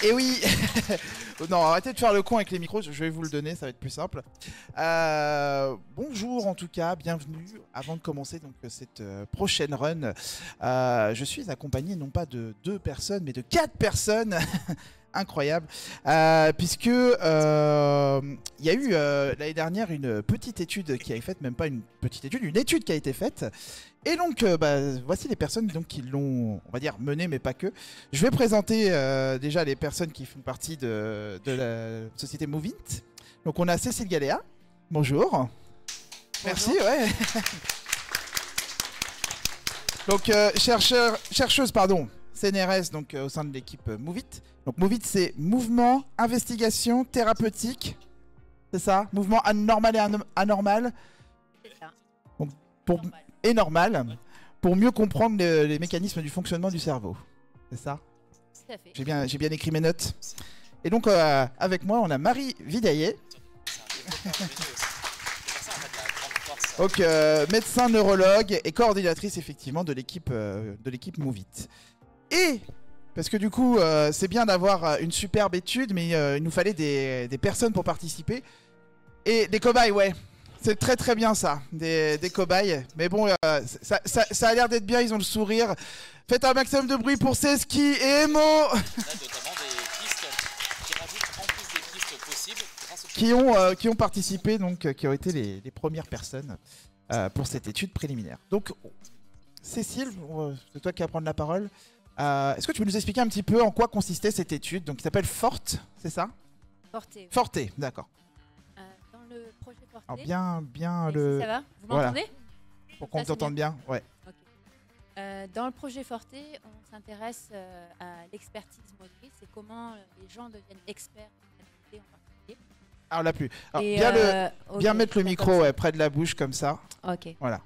Et oui. Non, arrêtez de faire le con avec les micros, je vais vous le donner, ça va être plus simple. Bonjour en tout cas, bienvenue. Avant de commencer donc cette prochaine run, je suis accompagné non pas de 2 personnes, mais de 4 personnes. Incroyable, puisque il y a eu l'année dernière une petite étude qui a été faite, même pas une petite étude, une étude qui a été faite. Et donc, voici les personnes donc, qui l'ont, on va dire, menée, mais pas que. Je vais présenter déjà les personnes qui font partie de la société Movint. Donc, on a Cécile Galéa. Bonjour. Bonjour. Merci, ouais. Donc, chercheuse, pardon, CNRS, donc au sein de l'équipe Movit. Donc, Movit, c'est mouvement, investigation, thérapeutique. C'est ça? Mouvement anormal et anormal. C'est ça. Donc, et normal, pour mieux comprendre les mécanismes du fonctionnement du cerveau. C'est ça? Tout à fait. J'ai bien écrit mes notes. Et donc, avec moi, on a Marie Vidaillet. Donc, médecin neurologue et coordinatrice, effectivement, de l'équipe Movit. Et, parce que du coup, c'est bien d'avoir une superbe étude, mais il nous fallait des personnes pour participer. Et des cobayes, ouais. C'est très très bien ça, des cobayes. Mais bon, ça a l'air d'être bien, ils ont le sourire. Faites un maximum de bruit pour Seski et Emo. On a notamment des pistes qui rajoutent en plus des pistes possibles grâce qui ont participé, donc qui ont été les premières personnes pour cette étude préliminaire. Donc, Cécile, c'est toi qui vas prendre la parole. Est-ce que tu peux nous expliquer un petit peu en quoi consistait cette étude, donc qui s'appelle Forte, c'est ça? Forte. Oui. Forte, d'accord. Dans le projet Forte. Alors bien Merci, le... ça va? Vous Voilà. m'entendez? Pour qu'on t'entende bien, ouais. Okay. Dans le projet Forte, on s'intéresse à l'expertise motrice et comment les gens deviennent experts en activité en particulier. Ah, on l'a plus. Alors, Et bien mettre le micro près de la bouche comme ça. Ok. Voilà.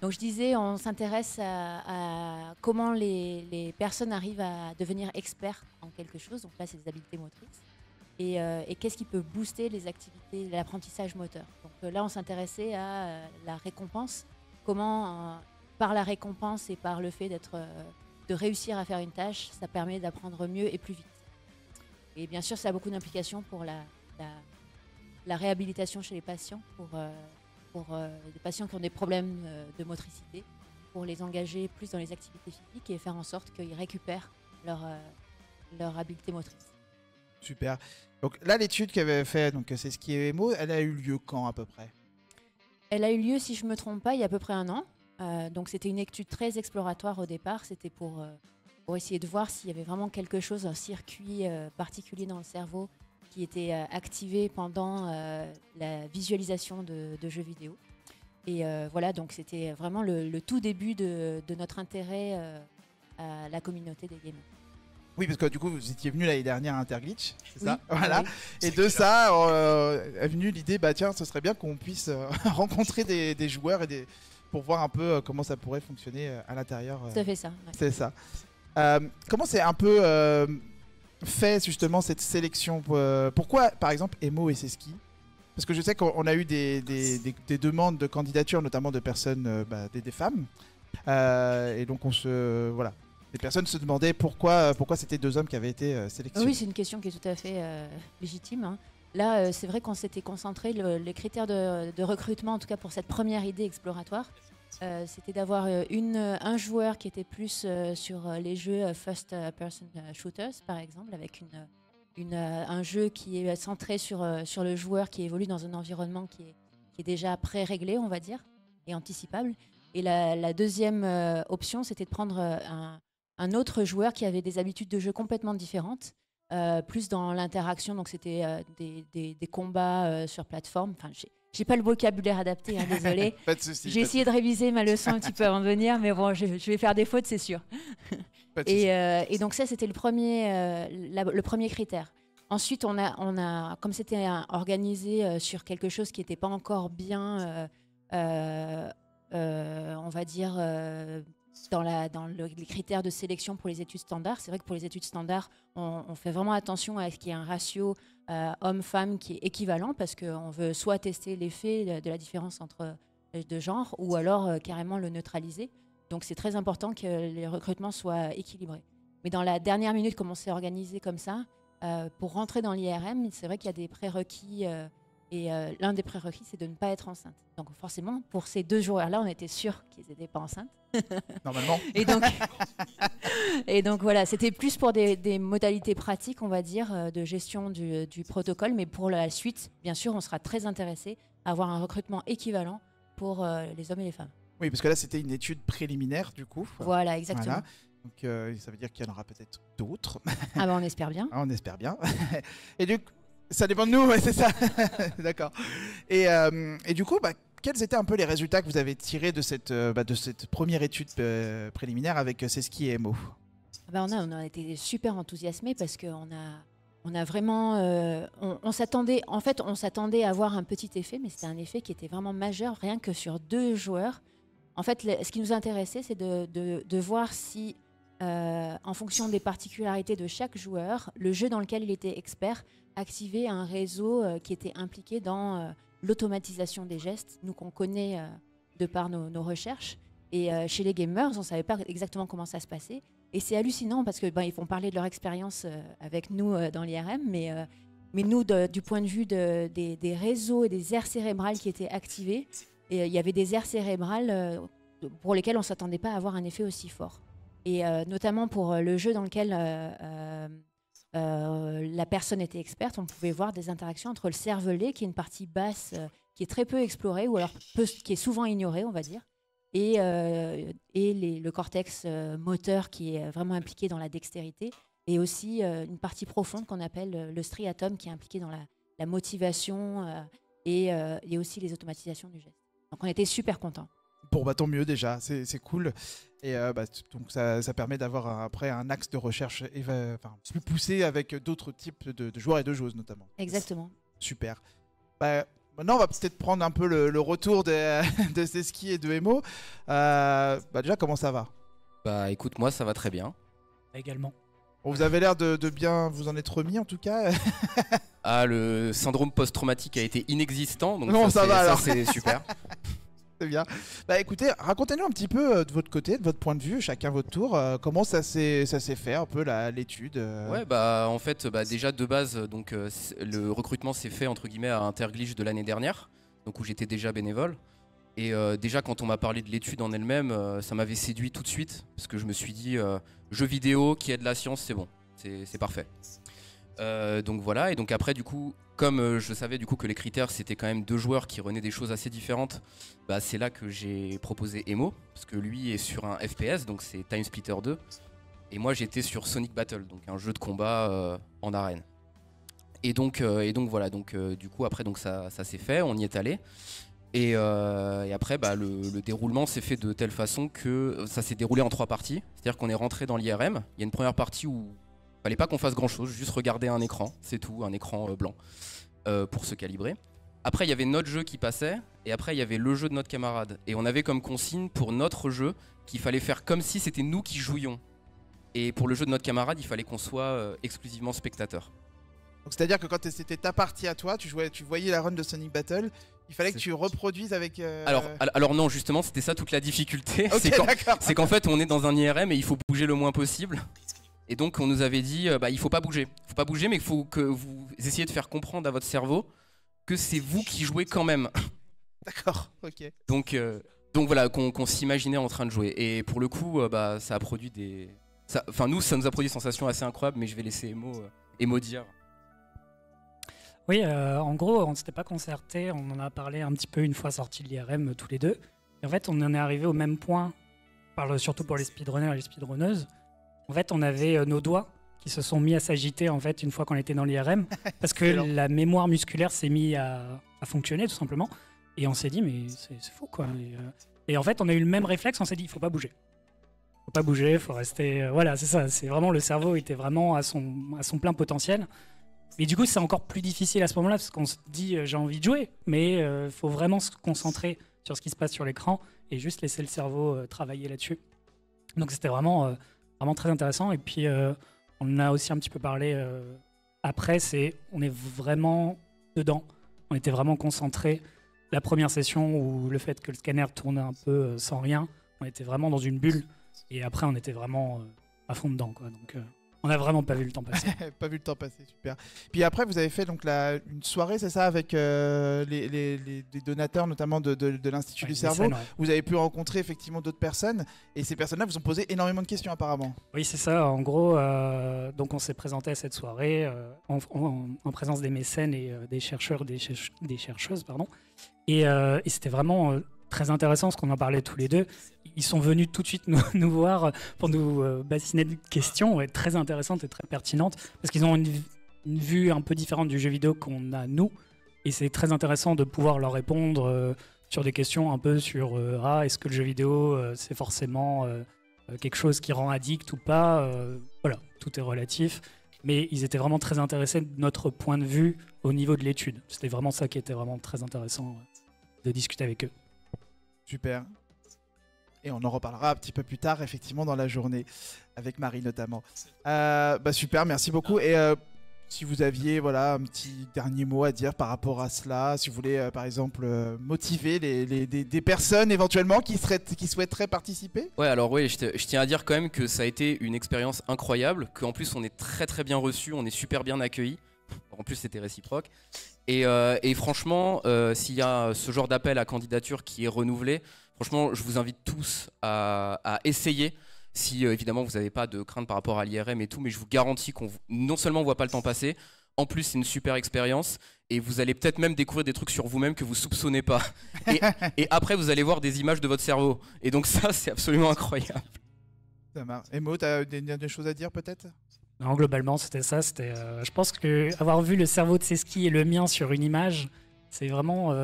Donc je disais, on s'intéresse à comment les personnes arrivent à devenir experts en quelque chose. Donc là, c'est des habiletés motrices. Et qu'est-ce qui peut booster les activités, l'apprentissage moteur. Donc là, on s'intéressait à la récompense. Comment, par la récompense et par le fait de réussir à faire une tâche, ça permet d'apprendre mieux et plus vite. Et bien sûr, ça a beaucoup d'implications pour la réhabilitation chez les patients, pour des patients qui ont des problèmes de motricité, pour les engager plus dans les activités physiques et faire en sorte qu'ils récupèrent leur habileté motrice. Super. Donc là, l'étude qu'avait fait, donc c'est ce qui est Emo, elle a eu lieu quand à peu près? Elle a eu lieu, si je ne me trompe pas, il y a à peu près 1 an. Donc c'était une étude très exploratoire au départ. C'était pour essayer de voir s'il y avait vraiment quelque chose, un circuit particulier dans le cerveau qui était activé pendant la visualisation de jeux vidéo. Et voilà, donc c'était vraiment le tout début de notre intérêt à la communauté des gamers. Oui, parce que du coup, vous étiez venu l'année dernière à Interglitch, c'est ça? Oui. Voilà. Oui. Et de ça est venue l'idée, bah tiens, ce serait bien qu'on puisse rencontrer des joueurs pour voir un peu comment ça pourrait fonctionner à l'intérieur. Ça fait ça. Ouais. C'est ça. Comment c'est un peu fait justement cette sélection? Pourquoi, par exemple, Emo et Seski? Parce que je sais qu'on a eu des demandes de candidature, notamment de personnes, des femmes. Et donc voilà. Les personnes se demandaient pourquoi c'était 2 hommes qui avaient été sélectionnés. Oui, c'est une question qui est tout à fait légitime. Hein. Là, c'est vrai qu'on s'était concentré, les critères de recrutement, en tout cas pour cette première idée exploratoire, c'était d'avoir un joueur qui était plus sur les jeux first person shooters, par exemple, avec un jeu qui est centré sur le joueur qui évolue dans un environnement qui est déjà pré-réglé, on va dire, et anticipable. Et la deuxième option, c'était de prendre un autre joueur qui avait des habitudes de jeu complètement différentes, plus dans l'interaction, donc c'était des combats sur plateforme. Enfin, j'ai pas le vocabulaire adapté, hein, désolé. Pas de souci. J'ai essayé de réviser ma leçon un petit peu avant de venir, mais bon, je vais faire des fautes, c'est sûr. Et donc ça, c'était le premier critère. Ensuite, on a comme c'était organisé sur quelque chose qui n'était pas encore bien, on va dire, dans les critères de sélection pour les études standards. C'est vrai que pour les études standards, on fait vraiment attention à ce qu'il y ait un ratio homme-femme qui est équivalent, parce qu'on veut soit tester l'effet de la différence entre de genre, ou alors carrément le neutraliser. Donc c'est très important que les recrutements soient équilibrés. Mais dans la dernière minute, comme on s'est organisé comme ça, pour rentrer dans l'IRM, c'est vrai qu'il y a des prérequis. L'un des prérequis, c'est de ne pas être enceinte. Donc forcément, pour ces 2 joueurs-là, on était sûr qu'ils n'étaient pas enceintes. Normalement. Et donc voilà, c'était plus pour des modalités pratiques, on va dire, de gestion du protocole. Mais pour la suite, bien sûr, on sera très intéressé à avoir un recrutement équivalent pour les hommes et les femmes. Oui, parce que là, c'était une étude préliminaire, du coup. Voilà, exactement. Voilà. Donc ça veut dire qu'il y en aura peut-être d'autres. Ah ben on espère bien. On espère bien. Et du coup, ça dépend de nous, ouais, c'est ça. D'accord. Et du coup, quels étaient un peu les résultats que vous avez tirés de cette première étude préliminaire avec Seski et Emo? On a été super enthousiasmés parce qu'on a vraiment... on s'attendait à avoir un petit effet, mais c'était un effet qui était vraiment majeur, rien que sur 2 joueurs. En fait, ce qui nous intéressait, c'est de voir si, en fonction des particularités de chaque joueur, le jeu dans lequel il était expert activait un réseau qui était impliqué dans l'automatisation des gestes, nous qu'on connaît de par nos recherches. Et chez les gamers, on ne savait pas exactement comment ça se passait. Et c'est hallucinant parce qu'ils vont parler de leur expérience avec nous dans l'IRM, mais nous, du point de vue des réseaux et des aires cérébrales qui étaient activées, il y avait des aires cérébrales pour lesquelles on ne s'attendait pas à avoir un effet aussi fort. Et notamment pour le jeu dans lequel la personne était experte, on pouvait voir des interactions entre le cervelet, qui est une partie basse qui est très peu explorée, ou alors qui est souvent ignorée, on va dire, et le cortex moteur qui est vraiment impliqué dans la dextérité, et aussi une partie profonde qu'on appelle le striatum, qui est impliqué dans la motivation et aussi les automatisations du geste. Donc on était super contents. Bon, tant mieux déjà, c'est cool. Et donc ça permet d'avoir après un axe de recherche plus poussé avec d'autres types de joueurs et de joueuses notamment. Exactement. Super. Maintenant, on va peut-être prendre un peu le retour de Seski et de Emo. Déjà, comment ça va? Écoute, moi ça va très bien. Également. Vous avez l'air de bien vous en être remis en tout cas. Le syndrome post-traumatique a été inexistant, donc non, ça va alors. Ça c'est super. C'est bien. Écoutez, racontez-nous un petit peu de votre côté, de votre point de vue, chacun votre tour, comment ça s'est fait un peu l'étude. Ouais, en fait, déjà de base, donc le recrutement s'est fait entre guillemets à Interglitch de l'année dernière, donc où j'étais déjà bénévole. Et déjà quand on m'a parlé de l'étude en elle-même, ça m'avait séduit tout de suite, parce que je me suis dit, jeu vidéo qui aide la science, c'est bon, c'est parfait. Donc voilà, et donc après du coup, comme je savais du coup que les critères c'était quand même 2 joueurs qui renaient des choses assez différentes, c'est là que j'ai proposé Emo, parce que lui est sur un FPS, donc c'est Time Splitter 2, et moi j'étais sur Sonic Battle, donc un jeu de combat en arène. Et donc voilà, du coup après donc ça s'est fait, on y est allé. Et après le déroulement s'est fait de telle façon que ça s'est déroulé en 3 parties. C'est-à-dire qu'on est rentré dans l'IRM. Il y a une première partie où il fallait pas qu'on fasse grand chose, juste regarder un écran, c'est tout, un écran blanc pour se calibrer. Après il y avait notre jeu qui passait, et après il y avait le jeu de notre camarade. Et on avait comme consigne pour notre jeu qu'il fallait faire comme si c'était nous qui jouions. Et pour le jeu de notre camarade, il fallait qu'on soit exclusivement spectateur. Donc c'est-à-dire que quand c'était ta partie à toi, tu voyais la run de Sonic Battle, il fallait que tu reproduises avec... Alors non, justement, c'était ça toute la difficulté. Okay, c'est qu'en fait, on est dans un IRM et il faut bouger le moins possible. Et donc, on nous avait dit, il faut pas bouger. Il faut pas bouger, mais il faut que vous essayiez de faire comprendre à votre cerveau que c'est vous qui jouez quand même. D'accord, ok. Donc voilà, qu'on s'imaginait en train de jouer. Et pour le coup, ça a produit des... Enfin, nous, ça nous a produit des sensations assez incroyables, mais je vais laisser Emo dire. Oui, en gros, on ne s'était pas concerté, on en a parlé un petit peu une fois sorti de l'IRM tous les deux. Et en fait, on en est arrivé au même point, surtout pour les speedrunners et les speedrunneuses. En fait, on avait nos doigts qui se sont mis à s'agiter en fait, une fois qu'on était dans l'IRM, parce que la mémoire musculaire s'est mise à fonctionner tout simplement. Et on s'est dit, mais c'est fou quoi. Et en fait, on a eu le même réflexe, on s'est dit, il ne faut pas bouger. Faut pas bouger, faut rester... voilà, c'est ça, c'est vraiment le cerveau était vraiment à son plein potentiel. Et du coup, c'est encore plus difficile à ce moment-là, parce qu'on se dit, j'ai envie de jouer, mais il faut vraiment se concentrer sur ce qui se passe sur l'écran et juste laisser le cerveau travailler là-dessus. Donc c'était vraiment très intéressant. Et puis, on en a aussi un petit peu parlé après, on est vraiment dedans. On était vraiment concentrés. La première session où le fait que le scanner tournait un peu sans rien, on était vraiment dans une bulle. Et après, on était vraiment à fond dedans, quoi. Donc, on n'a vraiment pas vu le temps passer. Pas vu le temps passer, super. Puis après, vous avez fait donc une soirée, c'est ça, avec les donateurs, notamment de l'Institut du Cerveau. Scènes, ouais. Vous avez pu rencontrer effectivement d'autres personnes, et ces personnes-là vous ont posé énormément de questions apparemment. Oui, c'est ça. En gros, donc on s'est présenté à cette soirée en présence des mécènes et des chercheurs, des chercheuses, pardon. Et c'était vraiment très intéressant, parce qu'on en parlait tous les deux. Ils sont venus tout de suite nous voir pour nous bassiner de questions très intéressantes et très pertinentes, parce qu'ils ont une vue un peu différente du jeu vidéo qu'on a nous, et c'est très intéressant de pouvoir leur répondre sur des questions un peu sur est-ce que le jeu vidéo c'est forcément quelque chose qui rend addict ou pas, voilà, tout est relatif, mais ils étaient vraiment très intéressés de notre point de vue au niveau de l'étude. C'était vraiment ça qui était vraiment très intéressant de discuter avec eux. Super. Et on en reparlera un petit peu plus tard, effectivement, dans la journée, avec Marie notamment. Super, merci beaucoup. Et si vous aviez un petit dernier mot à dire par rapport à cela, si vous voulez, par exemple, motiver des personnes éventuellement qui souhaiteraient participer. Ouais, alors oui, je tiens à dire quand même que ça a été une expérience incroyable, qu'en plus on est très très bien reçus, on est super bien accueillis. En plus, c'était réciproque. Et franchement, s'il y a ce genre d'appel à candidature qui est renouvelé, franchement, je vous invite tous à essayer. Si évidemment vous n'avez pas de crainte par rapport à l'IRM et tout, mais je vous garantis qu'on non seulement on voit pas le temps passer, en plus c'est une super expérience et vous allez peut-être même découvrir des trucs sur vous-même que vous soupçonnez pas. Et après, vous allez voir des images de votre cerveau. Et donc ça, c'est absolument incroyable. Ça marche. Emo, tu as des choses à dire peut-être ? Non, globalement, c'était ça. Je pense qu'avoir vu le cerveau de Seski et le mien sur une image, c'est vraiment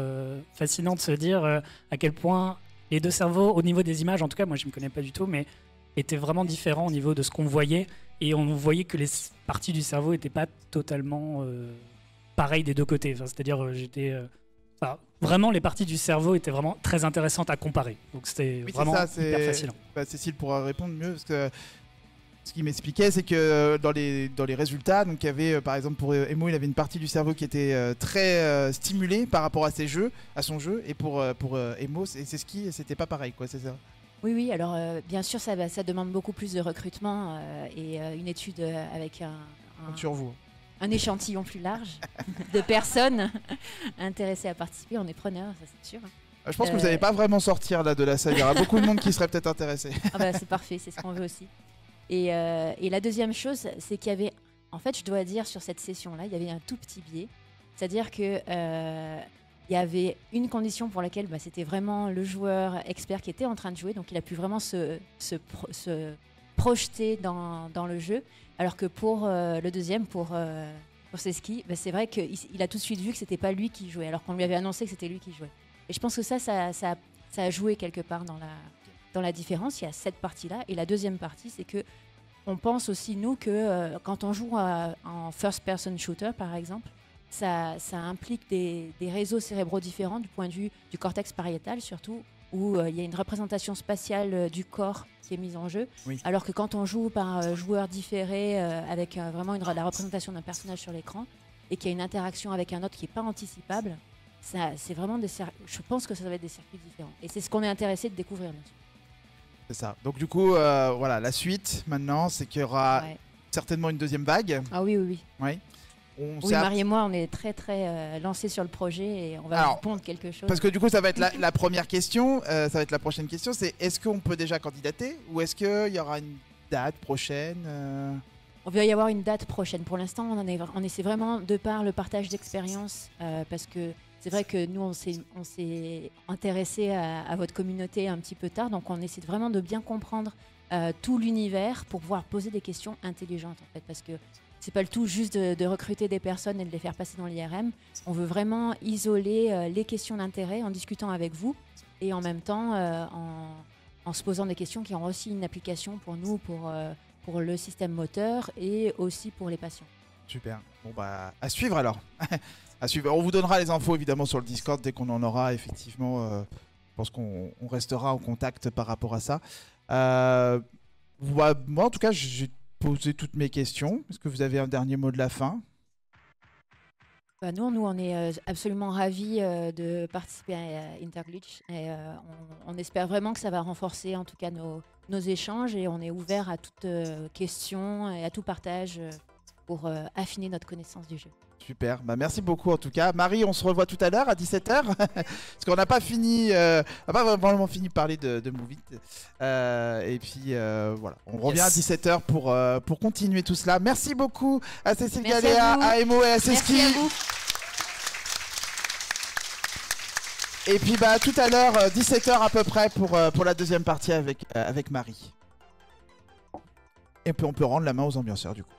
fascinant de se dire à quel point les deux cerveaux, au niveau des images, en tout cas, moi je ne me connais pas du tout, mais étaient vraiment différents au niveau de ce qu'on voyait. Et on voyait que les parties du cerveau n'étaient pas totalement pareilles des deux côtés. Enfin, c'est-à-dire, vraiment, les parties du cerveau étaient vraiment très intéressantes à comparer. Donc c'était vraiment hyper fascinant. Cécile pourra répondre mieux, parce que ce qu'il m'expliquait, c'est que dans les résultats, donc il y avait par exemple pour Emo, il avait une partie du cerveau qui était très stimulée par rapport à son jeu, et pour Emo, c'est ce qui c'était pas pareil, quoi, c'est ça. Oui, alors bien sûr, ça demande beaucoup plus de recrutement et une étude avec un échantillon plus large de personnes intéressées à participer. On est preneurs, ça c'est sûr. Je pense que vous n'allez pas vraiment sortir là de la salle. Il y aura beaucoup de monde qui serait peut-être intéressé. C'est parfait, c'est ce qu'on veut aussi. Et la deuxième chose, c'est qu'il y avait, en fait, je dois dire, sur cette session-là, il y avait un tout petit biais. C'est-à-dire que il y avait une condition pour laquelle c'était vraiment le joueur expert qui était en train de jouer, donc il a pu vraiment se projeter dans le jeu, alors que pour le deuxième, pour Seski, c'est vrai qu'il a tout de suite vu que c'était pas lui qui jouait, alors qu'on lui avait annoncé que c'était lui qui jouait. Et je pense que ça a joué quelque part dans la différence. Il y a cette partie-là, et la deuxième partie, c'est que on pense aussi, nous, que quand on joue en first-person shooter, par exemple, ça implique des réseaux cérébraux différents du point de vue du cortex pariétal, surtout, où il y a une représentation spatiale du corps qui est mise en jeu, oui. Alors que quand on joue par joueur différé, avec vraiment la représentation d'un personnage sur l'écran, et qu'il y a une interaction avec un autre qui n'est pas anticipable, c'est vraiment je pense que ça va être des circuits différents. Et c'est ce qu'on est intéressé de découvrir, bien sûr. C'est ça. Donc du coup, la suite maintenant, c'est qu'il y aura certainement une deuxième vague. Ah oui. Oui. Marie et moi, on est très très lancés sur le projet et on va répondre quelque chose. Parce que du coup, ça va être la première question, ça va être la prochaine question, c'est est-ce qu'on peut déjà candidater ou est-ce qu'il y aura une date prochaine On va y avoir une date prochaine. Pour l'instant, on essaie vraiment de par le partage d'expérience, parce que c'est vrai que nous, on s'est intéressé à votre communauté un petit peu tard, donc on essaie vraiment de bien comprendre tout l'univers pour pouvoir poser des questions intelligentes, en fait, parce que c'est pas le tout juste de recruter des personnes et de les faire passer dans l'IRM. On veut vraiment isoler les questions d'intérêt en discutant avec vous et en même temps en se posant des questions qui ont aussi une application pour nous, pour le système moteur et aussi pour les patients. Super. Bon à suivre alors. À suivre. On vous donnera les infos évidemment sur le Discord dès qu'on en aura effectivement. Je pense qu'on restera en contact par rapport à ça. Moi en tout cas j'ai posé toutes mes questions. Est-ce que vous avez un dernier mot de la fin ? Nous, on est absolument ravis de participer à Interglitch. Et on espère vraiment que ça va renforcer en tout cas nos échanges et on est ouvert à toute question et à tout partage pour affiner notre connaissance du jeu. Super, merci beaucoup en tout cas. Marie, on se revoit tout à l'heure à 17h. Parce qu'on n'a pas fini, on n'a pas vraiment fini de parler de Move It. Et puis voilà, on revient à 17h pour continuer tout cela. Merci beaucoup à Cécile Galéa, à Emo et à Seski. Merci à vous. Et puis tout à l'heure, 17h à peu près pour la deuxième partie avec Marie. Et puis on peut rendre la main aux ambianceurs du coup.